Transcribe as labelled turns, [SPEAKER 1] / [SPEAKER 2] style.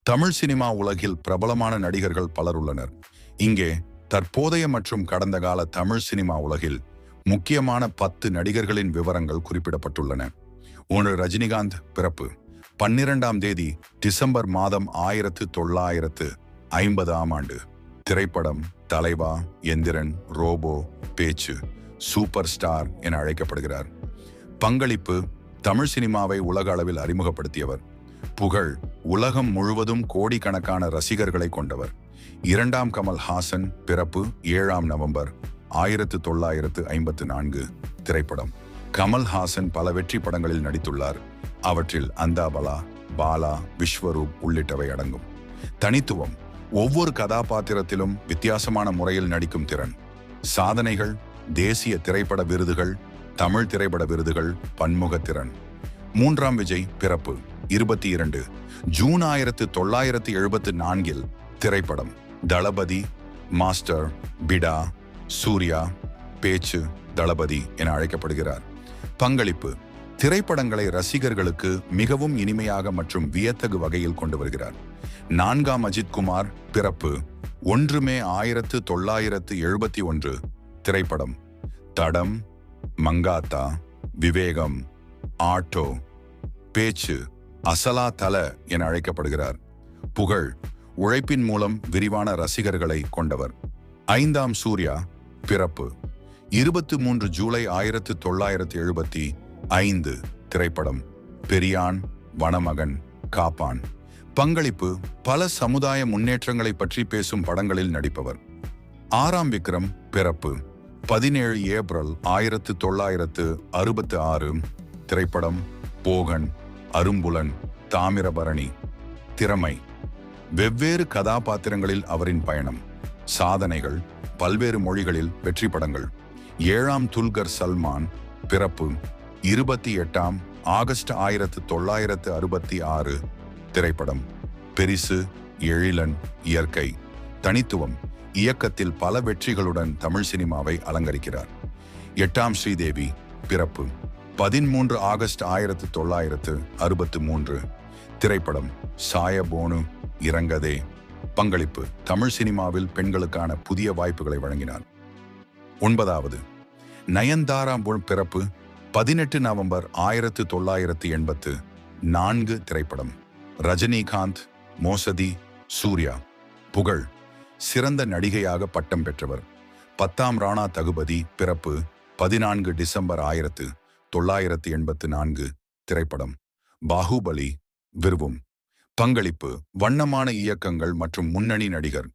[SPEAKER 1] Tamil cinema உலகில் பிரபலமான நடிகர்கள் பலர் உள்ளனர். இங்கே தற்போதைய மற்றும் கடந்த கால தமிழ் சினிமா உலகில் முக்கியமான 10 நடிகர்களின் விவரங்கள் குறிப்பிடப்பட்டுள்ளன. 1. ரஜினிகாந்த். பிறப்பு 12ஆம் தேதி டிசம்பர் மாதம் 1950ஆம் ஆண்டு. திரைப்படம் தலைவா, எந்திரன், ரோபோ, பேச்சு, சூப்பர் ஸ்டார் என அழைக்கப்படுகிறார். பங்களிப்பு தமிழ் சினிமாவை உலக அளவில் அறிமுகப்படுத்தியவர். புகழ் உலகம் முழுவதும் கோடிக்கணக்கான ரசிகர்களை கொண்டவர். 2. கமல்ஹாசன். பிறப்பு 7ஆம் நவம்பர் 1954. திரைப்படம் கமல்ஹாசன் பல வெற்றி படங்களில் நடித்துள்ளார். அவற்றில் அந்தாபலா, பாலா, விஸ்வரூப் உள்ளிட்டவை அடங்கும். தனித்துவம் ஒவ்வொரு கதாபாத்திரத்திலும் வித்தியாசமான முறையில் நடிக்கும் திறன். சாதனைகள் தேசிய திரைப்பட விருதுகள், தமிழ் திரைப்பட விருதுகள், பன்முகத்திறன். 3. விஜய். பிறப்பு 22 ஜூன் 1974. திரைப்படம் தளபதி, மாஸ்டர், பிடா, சூர்யா, பேச்சு, தளபதி என அழைக்கப்படுகிறார். பங்களிப்பு திரைப்படங்களை ரசிகர்களுக்கு மிகவும் இனிமையாக மற்றும் வியத்தகு வகையில் கொண்டு வருகிறார். 4. அஜித் குமார். பிறப்பு 1 மே 1971. திரைப்படம் தடம், மங்காத்தா, விவேகம், ஆட்டோ, பேச்சு, அசலா தல என அழைக்கப்படுகிறார். புகழ் உழைப்பின் மூலம் விரிவான ரசிகர்களை கொண்டவர். 5. சூர்யா. பிறப்பு 23 ஜூலை 1975. திரைப்படம் பெரியான், வனமகன், காப்பான். பங்களிப்பு பல சமுதாய முன்னேற்றங்களை பற்றி பேசும் படங்களில் நடிப்பவர். 6. விக்ரம். பிறப்பு 17 ஏப்ரல் 1966. திரைப்படம் போகன், அரும்புலன், தாமிரபரணி. திறமை வெவ்வேறு கதாபாத்திரங்களில் அவரின் பயணம். சாதனைகள் பல்வேறு மொழிகளில் வெற்றி படங்கள். 7. துல்கர் சல்மான். பிறப்பு 28 ஆகஸ்ட் 1966. திரைப்படம் பெரிசு, எழிலன், இயற்கை. தனித்துவம் இயக்கத்தில் பல வெற்றிகளுடன் தமிழ் சினிமாவை அலங்கரிக்கிறார். 8. ஸ்ரீதேவி. பிறப்பு 13 ஆகஸ்ட் 1963. திரைப்படம் சாயபோனு, இறங்கதே. பங்களிப்பு தமிழ் சினிமாவில் பெண்களுக்கான புதிய வாய்ப்புகளை வழங்கினார். 9. நயன்தாரா. பிறப்பு 18 நவம்பர் 1984. திரைப்படம் ரஜினிகாந்த், மோசதி, சூர்யா. புகழ் சிறந்த நடிகையாக பட்டம் பெற்றவர். 10. ராணா தகுபதி. பிறப்பு 14 டிசம்பர் 1984. திரைப்படம் பாகுபலி, விருவம். பங்களிப்பு வண்ணமான இயக்கங்கள் மற்றும் முன்னணி நடிகர்.